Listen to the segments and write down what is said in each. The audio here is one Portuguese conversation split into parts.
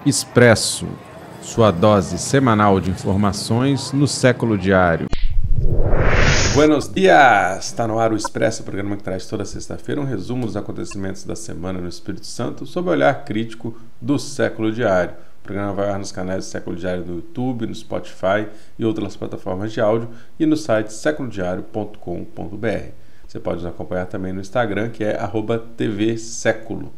Expresso, sua dose semanal de informações no século diário. Buenos dias! Está no ar o Expresso, o programa que traz toda sexta-feira um resumo dos acontecimentos da semana no Espírito Santo sob o olhar crítico do século diário. O programa vai ao ar nos canais do Século Diário no YouTube, no Spotify e outras plataformas de áudio e no site seculodiario.com.br. Você pode nos acompanhar também no Instagram, que é @tvseculo.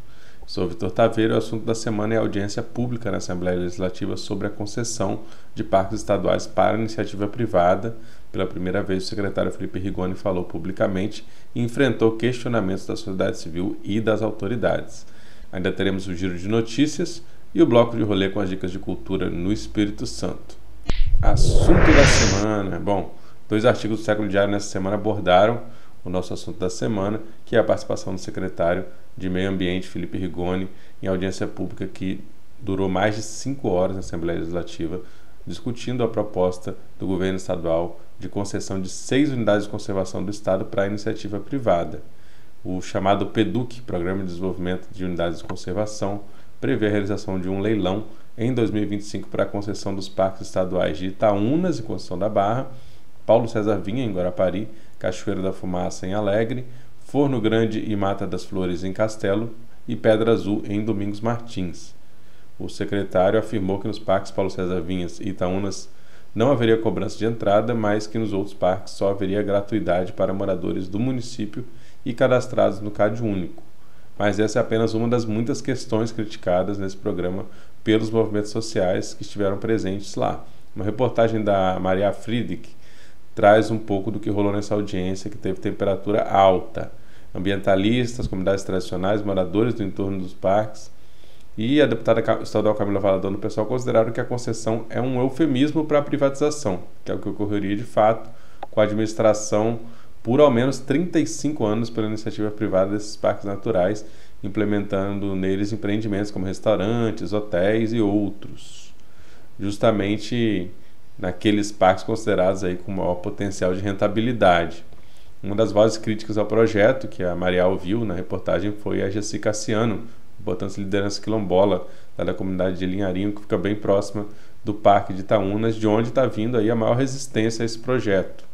Sou Vitor Taveiro e o assunto da semana é a audiência pública na Assembleia Legislativa sobre a concessão de parques estaduais para iniciativa privada. Pela primeira vez, o secretário Felipe Rigoni falou publicamente e enfrentou questionamentos da sociedade civil e das autoridades. Ainda teremos o giro de notícias e o bloco de rolê com as dicas de cultura no Espírito Santo. Assunto da semana. Bom, 2 artigos do Século Diário nessa semana abordaram o nosso assunto da semana, que é a participação do secretário de Meio Ambiente, Felipe Rigoni, em audiência pública que durou mais de 5 horas na Assembleia Legislativa, discutindo a proposta do governo estadual de concessão de 6 unidades de conservação do Estado para a iniciativa privada. O chamado PEDUC, Programa de Desenvolvimento de Unidades de Conservação, prevê a realização de um leilão em 2025 para a concessão dos parques estaduais de Itaúnas, em Conceição da Barra, Paulo César Vinha, em Guarapari, Cachoeira da Fumaça, em Alegre, Forno Grande e Mata das Flores, em Castelo, e Pedra Azul, em Domingos Martins. O secretário afirmou que nos parques Paulo César Vinhas e Itaúnas não haveria cobrança de entrada, mas que nos outros parques só haveria gratuidade para moradores do município e cadastrados no Cade Único. Mas essa é apenas uma das muitas questões criticadas nesse programa pelos movimentos sociais que estiveram presentes lá. Uma reportagem da Maria Friedrich traz um pouco do que rolou nessa audiência, que teve temperatura alta. Ambientalistas, comunidades tradicionais, moradores do entorno dos parques e a deputada estadual Camila Valadão do PSOL consideraram que a concessão é um eufemismo para a privatização, que é o que ocorreria de fato com a administração por ao menos 35 anos pela iniciativa privada desses parques naturais, implementando neles empreendimentos como restaurantes, hotéis e outros. Justamente naqueles parques considerados aí com maior potencial de rentabilidade. Uma das vozes críticas ao projeto, que a Maria ouviu na reportagem, foi a Gessi Cassiano, importante liderança quilombola da comunidade de Linharinho, que fica bem próxima do Parque de Itaúnas, de onde está vindo aí a maior resistência a esse projeto.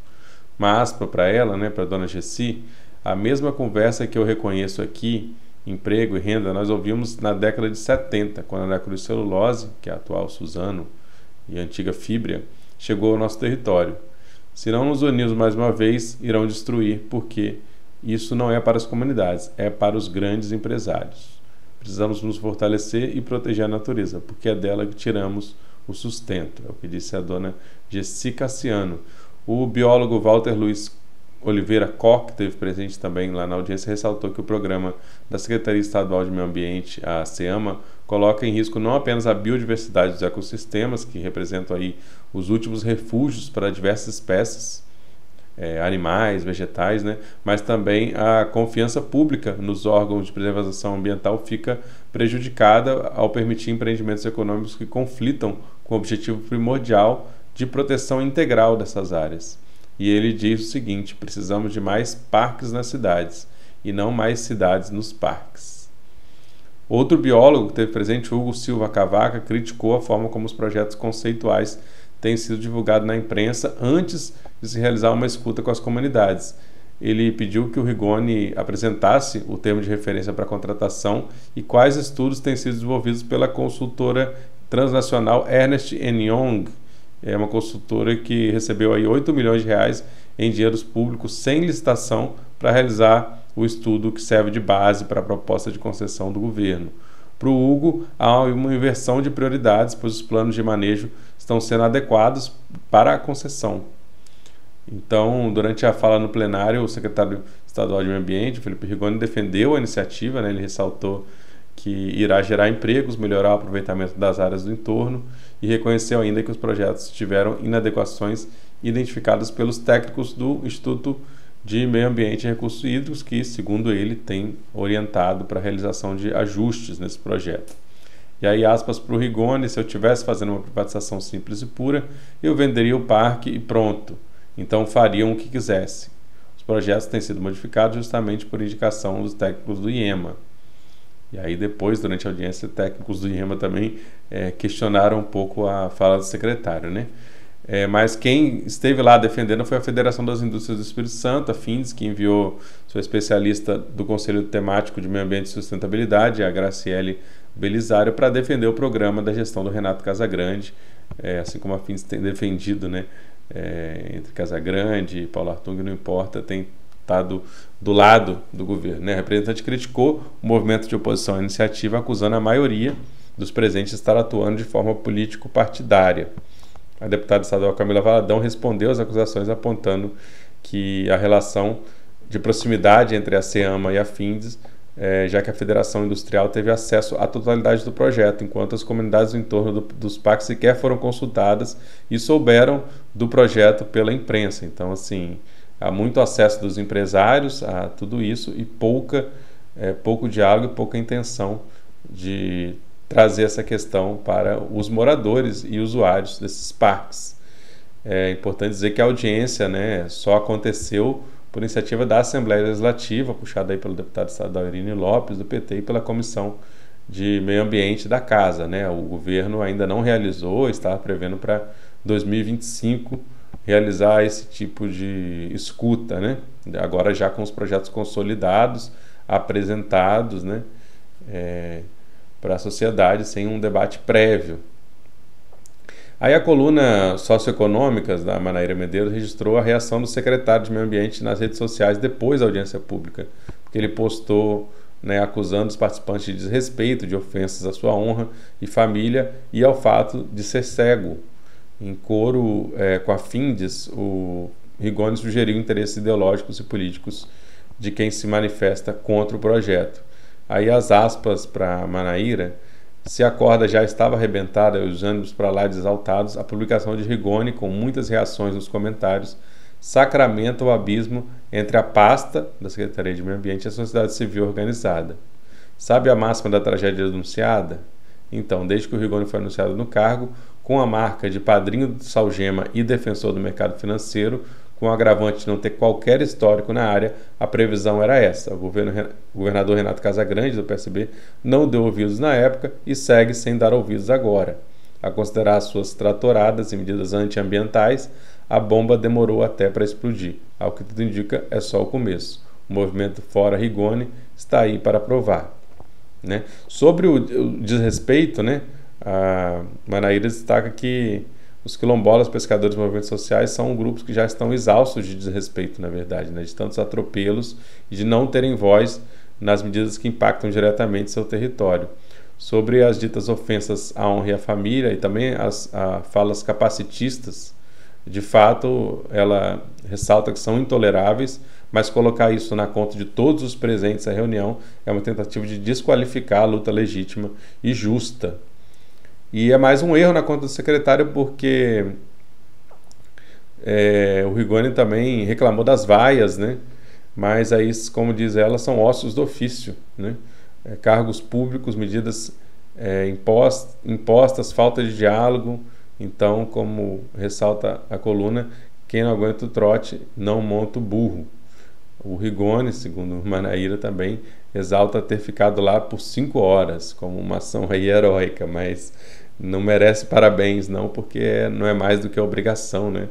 Uma aspa para ela, para a dona Gessi: a mesma conversa que eu reconheço aqui, emprego e renda, nós ouvimos na década de 70, quando a Necruz Celulose, que é a atual Suzano e a antiga Fibria, chegou ao nosso território. Se não nos unirmos mais uma vez, irão destruir, porque isso não é para as comunidades, é para os grandes empresários. Precisamos nos fortalecer e proteger a natureza, porque é dela que tiramos o sustento, é o que disse a dona Gessi Cassiano. O biólogo Walter Luiz Oliveira Koch, que esteve presente também lá na audiência, ressaltou que o programa da Secretaria Estadual de Meio Ambiente, a SEAMA, coloca em risco não apenas a biodiversidade dos ecossistemas, que representam aí os últimos refúgios para diversas espécies, animais, vegetais, mas também a confiança pública nos órgãos de preservação ambiental fica prejudicada ao permitir empreendimentos econômicos que conflitam com o objetivo primordial de proteção integral dessas áreas. E ele diz o seguinte: precisamos de mais parques nas cidades e não mais cidades nos parques. Outro biólogo que esteve presente, Hugo Silva Cavaca, criticou a forma como os projetos conceituais têm sido divulgados na imprensa antes de se realizar uma escuta com as comunidades. Ele pediu que o Rigoni apresentasse o termo de referência para a contratação e quais estudos têm sido desenvolvidos pela consultora transnacional Ernst & Young. É uma consultora que recebeu aí 8 milhões de reais em dinheiros públicos sem licitação para realizar o estudo que serve de base para a proposta de concessão do governo. Para o Hugo, há uma inversão de prioridades, pois os planos de manejo estão sendo adequados para a concessão. Então, durante a fala no plenário, o secretário estadual de Meio Ambiente, Felipe Rigoni, defendeu a iniciativa, ele ressaltou que irá gerar empregos, melhorar o aproveitamento das áreas do entorno e reconheceu ainda que os projetos tiveram inadequações identificadas pelos técnicos do Instituto de Meio Ambiente e Recursos Hídricos, que, segundo ele, tem orientado para a realização de ajustes nesse projeto. E aí, aspas para o Rigoni: se eu estivesse fazendo uma privatização simples e pura, eu venderia o parque e pronto. Então fariam o que quisesse. Os projetos têm sido modificados justamente por indicação dos técnicos do IEMA. E aí depois, durante a audiência, técnicos do INEMA também questionaram um pouco a fala do secretário, né? Mas quem esteve lá defendendo foi a Federação das Indústrias do Espírito Santo, a FINDES, que enviou sua especialista do Conselho Temático de Meio Ambiente e Sustentabilidade, a Graciele Belisário, para defender o programa da gestão do Renato Casagrande, assim como a FINDES tem defendido, né? Entre Casagrande e Paulo Artung, não importa, tem estado do lado do governo, né? O representante criticou o movimento de oposição à iniciativa, acusando a maioria dos presentes de estar atuando de forma político-partidária. A deputada estadual Camila Valadão respondeu às acusações apontando que a relação de proximidade entre a SEAMA e a FINDES, já que a Federação Industrial teve acesso à totalidade do projeto, enquanto as comunidades no entorno dos parques sequer foram consultadas e souberam do projeto pela imprensa. Então, assim, há muito acesso dos empresários a tudo isso e pouco diálogo e pouca intenção de trazer essa questão para os moradores e usuários desses parques. É importante dizer que a audiência, né, só aconteceu por iniciativa da Assembleia Legislativa, puxada aí pelo deputado estadual Irini Lopes, do PT, e pela Comissão de Meio Ambiente da Casa, né? O governo ainda não realizou, estava prevendo para 2025 realizar esse tipo de escuta, né? Agora já com os projetos consolidados, apresentados, né? Para a sociedade, sem um debate prévio. Aí a coluna Socioeconômicas da Manaíra Medeiros registrou a reação do secretário de Meio Ambiente nas redes sociais depois da audiência pública, porque ele postou, né, acusando os participantes de desrespeito, de ofensas à sua honra e família e ao fato de ser cego. Em coro com a FINDES, o Rigoni sugeriu interesses ideológicos e políticos de quem se manifesta contra o projeto. Aí as aspas para Manaíra: se a corda já estava arrebentada e os ânimos para lá exaltados, a publicação de Rigoni, com muitas reações nos comentários, sacramenta o abismo entre a pasta da Secretaria de Meio Ambiente e a sociedade civil organizada. Sabe a máxima da tragédia anunciada? Então, desde que o Rigoni foi anunciado no cargo, com a marca de padrinho do Salgema e defensor do mercado financeiro, com o agravante de não ter qualquer histórico na área, a previsão era essa. O governador Renato Casagrande, do PSB, não deu ouvidos na época e segue sem dar ouvidos agora. A considerar as suas tratoradas e medidas antiambientais, a bomba demorou até para explodir. Ao que tudo indica, é só o começo. O movimento Fora Rigoni está aí para provar, né? Sobre o desrespeito, né, a Manaíra destaca que os quilombolas, pescadores e movimentos sociais são grupos que já estão exaustos de desrespeito, na verdade, né, de tantos atropelos e de não terem voz nas medidas que impactam diretamente seu território. Sobre as ditas ofensas à honra e à família e também as falas capacitistas, de fato, ela ressalta que são intoleráveis, mas colocar isso na conta de todos os presentes à reunião é uma tentativa de desqualificar a luta legítima e justa. E é mais um erro na conta do secretário, porque o Rigoni também reclamou das vaias, né? Mas aí, como diz ela, são ossos do ofício, né? Cargos públicos, medidas impostas, falta de diálogo. Então, como ressalta a coluna, quem não aguenta o trote não monta o burro. O Rigoni, segundo Manaíra, também exalta ter ficado lá por 5 horas, como uma ação aí heróica, mas não merece parabéns, não, porque não é mais do que a obrigação, né,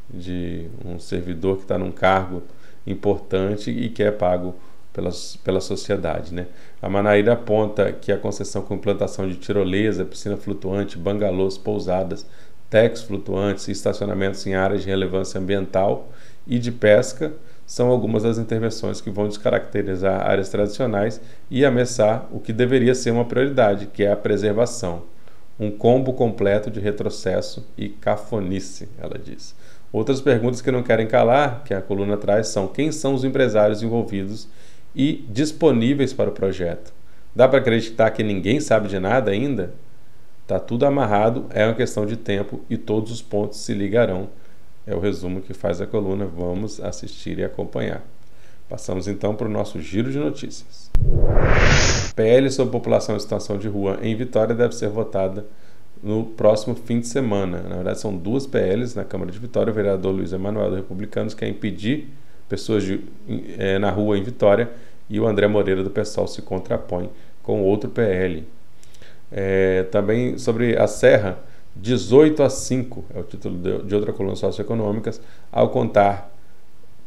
de um servidor que está num cargo importante e que é pago pela sociedade, né. A Manaíra aponta que a concessão com implantação de tirolesa, piscina flutuante, bangalôs, pousadas, decks flutuantes e estacionamentos em áreas de relevância ambiental e de pesca são algumas das intervenções que vão descaracterizar áreas tradicionais e ameaçar o que deveria ser uma prioridade, que é a preservação. Um combo completo de retrocesso e cafonice, ela diz. Outras perguntas que não querem calar, que a coluna traz, são: quem são os empresários envolvidos e disponíveis para o projeto? Dá para acreditar que ninguém sabe de nada ainda? Está tudo amarrado, é uma questão de tempo e todos os pontos se ligarão. É o resumo que faz a coluna. Vamos assistir e acompanhar. Passamos então para o nosso giro de notícias. PL sobre população em situação de rua em Vitória deve ser votada no próximo fim de semana. Na verdade, são 2 PLs na Câmara de Vitória. O vereador Luiz Emanuel, do Republicanos, quer impedir pessoas na rua em Vitória, e o André Moreira, do PSOL, se contrapõe com outro PL. Também sobre a Serra, 18-5 é o título de outra coluna socioeconômicas, ao contar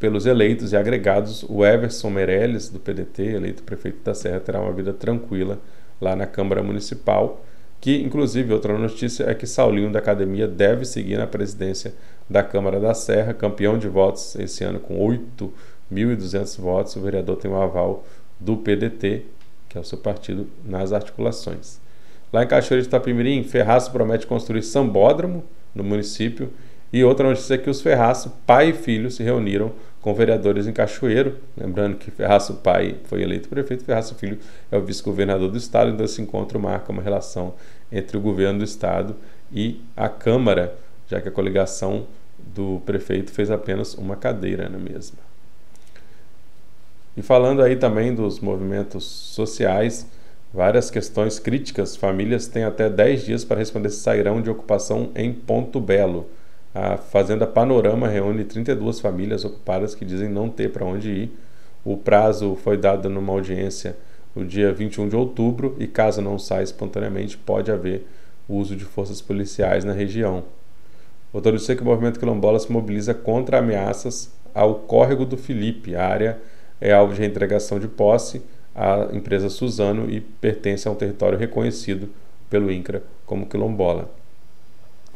pelos eleitos e agregados, o Everson Meirelles, do PDT, eleito prefeito da Serra, terá uma vida tranquila lá na Câmara Municipal, que, inclusive, outra notícia é que Saulinho da Academia deve seguir na presidência da Câmara da Serra, campeão de votos esse ano com 8.200 votos. O vereador tem o aval do PDT, que é o seu partido, nas articulações. Lá em Cachoeira de Itapemirim, Ferraço promete construir sambódromo no município. E outra notícia é que os Ferraço, pai e filho, se reuniram com vereadores em Cachoeiro. Lembrando que Ferraço pai foi eleito prefeito, Ferraço filho é o vice-governador do estado. Então esse encontro marca uma relação entre o governo do estado e a Câmara, já que a coligação do prefeito fez apenas uma cadeira na mesma. E falando aí também dos movimentos sociais, várias questões críticas. Famílias têm até 10 dias para responder se sairão de ocupação em Ponto Belo. A Fazenda Panorama reúne 32 famílias ocupadas que dizem não ter para onde ir. O prazo foi dado numa audiência no dia 21 de outubro e, caso não saia espontaneamente, pode haver uso de forças policiais na região. Outra notícia é que o movimento quilombola se mobiliza contra ameaças ao Córrego do Felipe. A área é alvo de reintegração de posse à empresa Suzano e pertence a um território reconhecido pelo INCRA como quilombola.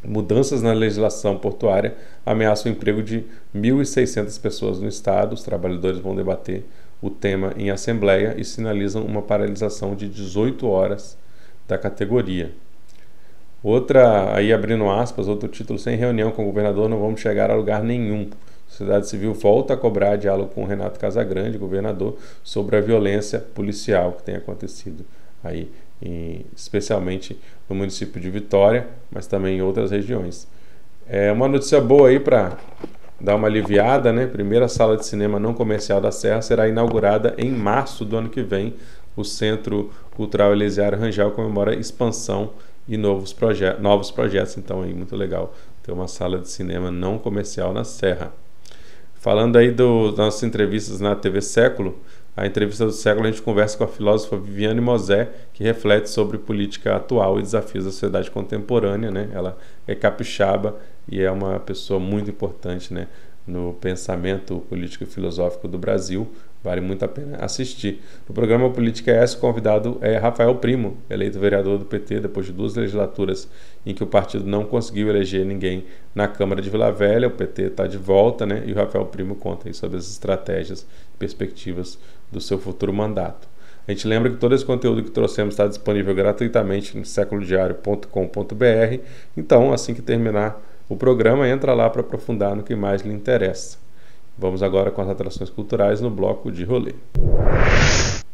Mudanças na legislação portuária ameaçam o emprego de 1.600 pessoas no estado. Os trabalhadores vão debater o tema em assembleia e sinalizam uma paralisação de 18 horas da categoria. Outra, aí abrindo aspas, outro título: sem reunião com o governador não vamos chegar a lugar nenhum. A sociedade civil volta a cobrar diálogo com o Renato Casagrande, governador, sobre a violência policial que tem acontecido aí, especialmente no município de Vitória, mas também em outras regiões. É uma notícia boa aí para dar uma aliviada, né? Primeira sala de cinema não comercial da Serra será inaugurada em março do ano que vem. O Centro Cultural Elisiário Rangel comemora expansão e novos projetos, então é muito legal ter uma sala de cinema não comercial na Serra. Falando aí das nossas entrevistas na TV Século, a entrevista do século a gente conversa com a filósofa Viviane Mosé, que reflete sobre política atual e desafios da sociedade contemporânea, né? Ela é capixaba e é uma pessoa muito importante, né, no pensamento político e filosófico do Brasil. Vale muito a pena assistir. No programa Política é esse, o convidado é Rafael Primo, eleito vereador do PT depois de 2 legislaturas em que o partido não conseguiu eleger ninguém na Câmara de Vila Velha. O PT está de volta, né? E o Rafael Primo conta aí sobre as estratégias e perspectivas do seu futuro mandato. A gente lembra que todo esse conteúdo que trouxemos está disponível gratuitamente no seculodiario.com.br. Então, assim que terminar o programa, entra lá para aprofundar no que mais lhe interessa. Vamos agora com as atrações culturais no bloco de rolê.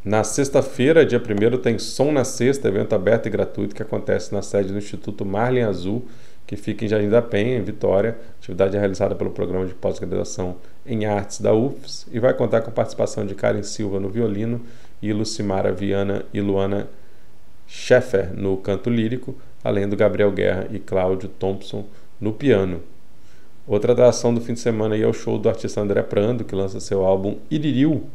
Na sexta-feira, dia 1º, tem Som na Sexta, evento aberto e gratuito que acontece na sede do Instituto Marlin Azul, que fica em Jardim da Penha, em Vitória. A atividade é realizada pelo Programa de Pós-Graduação em Artes da UFS e vai contar com a participação de Karen Silva no violino e Lucimara Viana e Luana Scheffer no canto lírico, além do Gabriel Guerra e Cláudio Thompson no piano. Outra atração do fim de semana aí é o show do artista André Prando, que lança seu álbum Iririu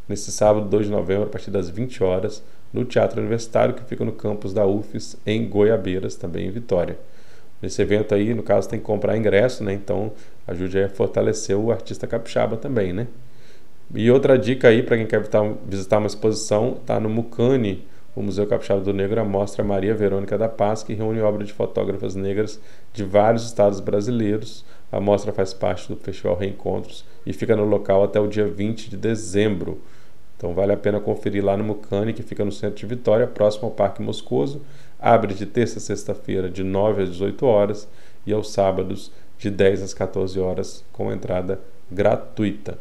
nesse sábado, 2 de novembro, a partir das 20 horas, no Teatro Universitário, que fica no campus da UFES, em Goiabeiras, também em Vitória. Nesse evento aí, no caso, tem que comprar ingresso, né? Então ajude a fortalecer o artista capixaba também, né? E outra dica aí para quem quer visitar uma exposição, tá no Mucane, o Museu Capixaba do Negro, a mostra Maria Verônica da Paz, que reúne obras de fotógrafas negras de vários estados brasileiros. A mostra faz parte do Festival Reencontros e fica no local até o dia 20 de dezembro. Então vale a pena conferir lá no Mucane, que fica no centro de Vitória, próximo ao Parque Moscoso. Abre de terça a sexta-feira, de 9 às 18 horas, e aos sábados, de 10 às 14 horas, com entrada gratuita.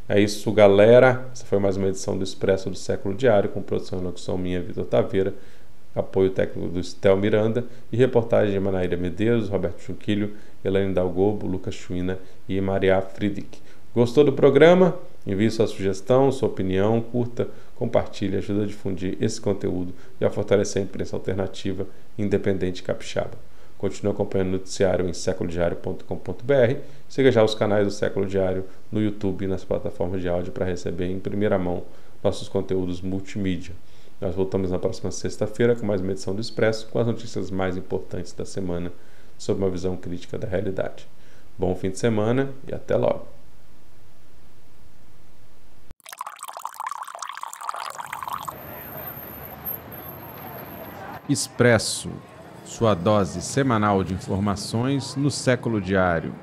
É isso, galera. Essa foi mais uma edição do Expresso do Século Diário, com produção e locução minha, Vitor Taveira, apoio técnico do Estel Miranda e reportagem de Manaíra Medeiros, Roberto Chuquilho, Elaine Dalgobo, Lucas Chuina e Maria Friedrich. Gostou do programa? Envie sua sugestão, sua opinião, curta, compartilhe, ajuda a difundir esse conteúdo e a fortalecer a imprensa alternativa independente capixaba. Continue acompanhando o noticiário em seculodiario.com.br. Siga já os canais do Século Diário no YouTube e nas plataformas de áudio para receber em primeira mão nossos conteúdos multimídia. Nós voltamos na próxima sexta-feira com mais uma edição do Expresso, com as notícias mais importantes da semana, sob uma visão crítica da realidade. Bom fim de semana e até logo. Expresso, sua dose semanal de informações no século diário.